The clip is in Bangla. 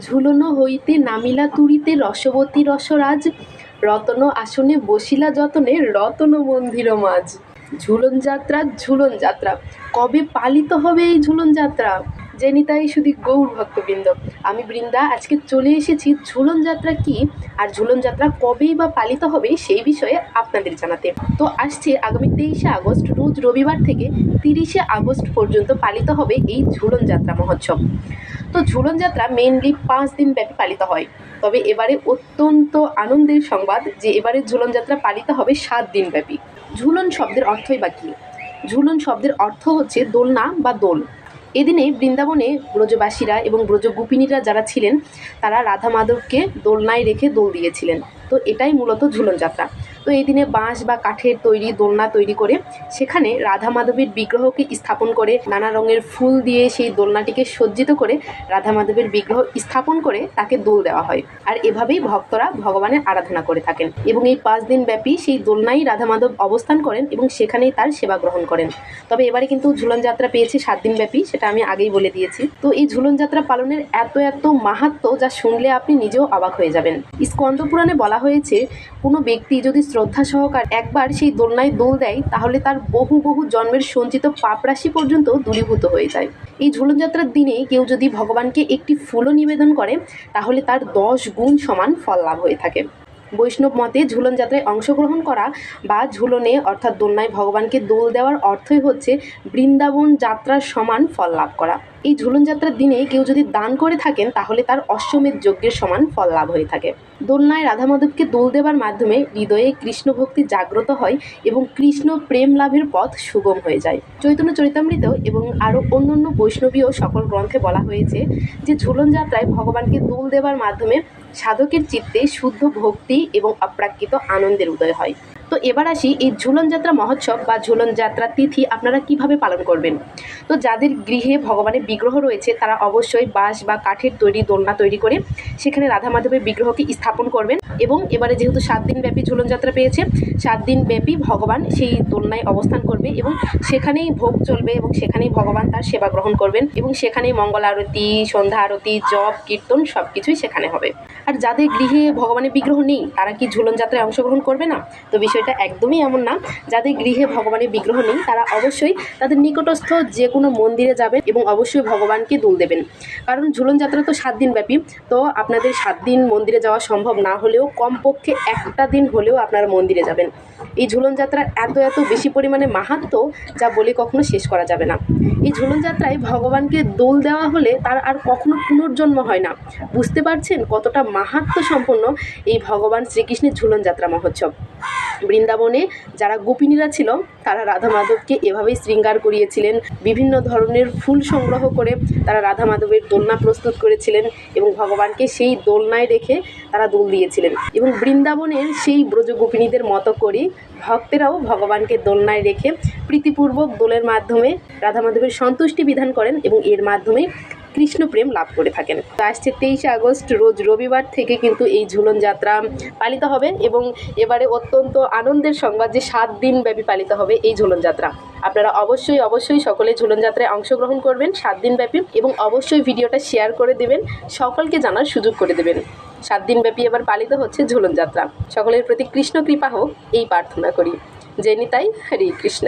ঝুলনো হইতে নামিলা তুরিতে রসবতী রসরাজ, রতন আসনে বসিলা যতনে রতন মন্দির মাঝ। ঝুলন যাত্রা, ঝুলন যাত্রা, কবে পালিত হবে এই ঝুলন যাত্রা? জেনি তাই শুধু গৌর ভক্তবৃন্দ, আমি বৃন্দা আজকে চলে এসেছি ঝুলন যাত্রা কি আর ঝুলন যাত্রা কবেই বা পালিত হবে সেই বিষয়ে আপনাদের জানাতে। তো আসছে আগামী 23শে আগস্ট রোজ রবিবার থেকে 30শে আগস্ট পর্যন্ত পালিত হবে এই ঝুলন যাত্রা মহোৎসব। তো ঝুলন যাত্রা মেইনলি 5 দিন ব্যাপী পালিত হয়, তবে এবারে অত্যন্ত আনন্দের সংবাদ যে এবারে ঝুলন যাত্রা পালিত হবে 7 দিন ব্যাপী। ঝুলন শব্দের অর্থই বা কী? ঝুলন শব্দের অর্থ হচ্ছে দোলনা বা দোল। এদিনে বৃন্দাবনে ব্রজবাসীরা এবং ব্রজগোপিনীরা যারা ছিলেন তারা রাধা মাধবকে দোলনায় রেখে দোল দিয়েছিলেন। তো এটাই মূলত ঝুলন যাত্রা। তো এই দিনে বাঁশ বা কাঠের তৈরি দোলনা তৈরি করে সেখানে রাধা মাধবের বিগ্রহকে স্থাপন করে নানা রঙের ফুল দিয়ে সেই দোলনাটিকে সজ্জিত করে রাধা মাধবের বিগ্রহ স্থাপন করে তাকে দোল দেওয়া হয়। আর এভাবেই ভক্তরা ভগবানের আরাধনা করে থাকেন এবং এই 5 দিন ব্যাপী সেই দোলনায় রাধা মাধব অবস্থান করেন এবং সেখানেই তার সেবা গ্রহণ করেন। তবে এবারে কিন্তু ঝুলন যাত্রা পেয়েছে 7 দিন ব্যাপী, সেটা আমি আগেই বলে দিয়েছি। তো এই ঝুলন যাত্রা পালনের এত মাহাত্ম্য যা শুনলে আপনি নিজেও অবাক হয়ে যাবেন। স্কন্দ পুরাণে বলা হয়েছে কোনো ব্যক্তি যদি শ্রদ্ধা সহকার একবার সেই দোলনায় দোল দেয় তাহলে তার বহু জন্মের সঞ্চিত পাপরাশি পর্যন্ত দূরীভূত হয়ে যায়। এই ঝুলন যাত্রার দিনে কেউ যদি ভগবানকে একটি ফুলও নিবেদন করে তাহলে তার 10 গুণ সমান ফল লাভ হয়ে থাকে। বৈষ্ণব মতে ঝুলন যাত্রায় অংশগ্রহণ করা বা ঝুলনে অর্থাৎ দোলনায় ভগবানকে দোল দেওয়ার অর্থই হচ্ছে বৃন্দাবন যাত্রার সমান ফল লাভ করা। এই ঝুলন যাত্রার দিনে কেউ যদি দান করে থাকেন তাহলে তার অশ্বমেধ যজ্ঞের সমান ফল লাভ হয়ে থাকে। দোলনায় রাধা মাধবকে দোল দেওয়ার মাধ্যমে হৃদয়ে কৃষ্ণ ভক্তি জাগ্রত হয় এবং কৃষ্ণ প্রেম লাভের পথ সুগম হয়ে যায়। চৈতন্য চরিতামৃত এবং আরও অন্যান্য বৈষ্ণবীয় সকল গ্রন্থে বলা হয়েছে যে ঝুলন যাত্রায় ভগবানকে দোল দেওয়ার মাধ্যমে সাধকের চিত্তে শুদ্ধ ভক্তি এবং অপ্রাকৃত আনন্দের উদয় হয়। তো এবার আসি এই ঝুলন যাত্রা মহোৎসব বা ঝুলন যাত্রা তিথি আপনারা কিভাবে পালন করবেন। তো যাদের গৃহে ভগবানের বিগ্রহ রয়েছে তারা অবশ্যই বাঁশ বা কাঠের তৈরি দোলনা তৈরি করে সেখানে রাধা মাধবের বিগ্রহকে স্থাপন করবেন এবং এবারে যেহেতু 7 দিন ব্যাপী ঝুলন যাত্রা পেয়েছে 7 দিন ব্যাপী ভগবান সেই দোলনায় অবস্থান করবে এবং সেখানেই ভোগ চলবে এবং সেখানেই ভগবান তার সেবা গ্রহণ করবেন এবং সেখানেই মঙ্গল আরতি, সন্ধ্যা আরতি, জপ, কীর্তন সব কিছুই সেখানে হবে। আর যাদের গৃহে ভগবানের বিগ্রহ নেই তারা কি ঝুলন যাত্রায় অংশগ্রহণ করবে না? তো বিষয়টা একদমই এমন না। যাদের গৃহে ভগবানের বিগ্রহ নেই তারা অবশ্যই তাদের নিকটস্থ যে কোনো মন্দিরে যাবেন এবং অবশ্যই ভগবানকে দোল দেবেন। কারণ ঝুলন যাত্রা তো 7 দিন ব্যাপী, তো আপনাদের 7 দিন মন্দিরে যাওয়া সম্ভব না হলেও কমপক্ষে একটা দিন হলেও আপনারা মন্দিরে যাবেন। এই ঝুলন যাত্রার এত বেশি পরিমাণে মাহাত্ম্য যা বলে কখনো শেষ করা যাবে না। এই ঝুলন যাত্রায় ভগবানকে দোল দেওয়া হলে তার আর কখনো পুনর্জন্ম হয় না। বুঝতে পারছেন কতটা মাহাত্ম্য সম্পন্ন এই ভগবান শ্রীকৃষ্ণের ঝুলন যাত্রা মহোৎসব। বৃন্দাবনে যারা গোপিনীরা ছিল তারা রাধা মাধবকে এভাবেই শৃঙ্গার করিয়েছিলেন। বিভিন্ন ধরনের ফুল সংগ্রহ করে তারা রাধা মাধবের দোলনা প্রস্তুত করেছিলেন এবং ভগবানকে সেই দোলনায় রেখে তারা দোল দিয়েছিলেন এবং বৃন্দাবনের সেই ব্রজগোপিনীদের মতো করে ভক্তেরাও ভগবানকে দোলনায় রেখে প্রীতিপূর্বক দোলের মাধ্যমে রাধা মাধবের সন্তুষ্টি বিধান করেন এবং এর মাধ্যমে কৃষ্ণ প্রেম লাভ করে থাকেন। তো আসছে 23শে আগস্ট রোজ রবিবার থেকে কিন্তু এই ঝুলন যাত্রা পালিত হবে এবং এবারে অত্যন্ত আনন্দের সংবাদ যে 7 দিন ব্যাপী পালিত হবে এই ঝুলন যাত্রা। আপনারা অবশ্যই সকলে ঝুলন যাত্রায় অংশগ্রহণ করবেন 7 দিন ব্যাপী এবং অবশ্যই ভিডিওটা শেয়ার করে দেবেন, সকলকে জানার সুযোগ করে দেবেন। 7 দিন ব্যাপী এবার পালিত হচ্ছে ঝুলন যাত্রা। সকলের প্রতি কৃষ্ণ কৃপা হোক এই প্রার্থনা করি। জয় নিতাই, হরে কৃষ্ণ।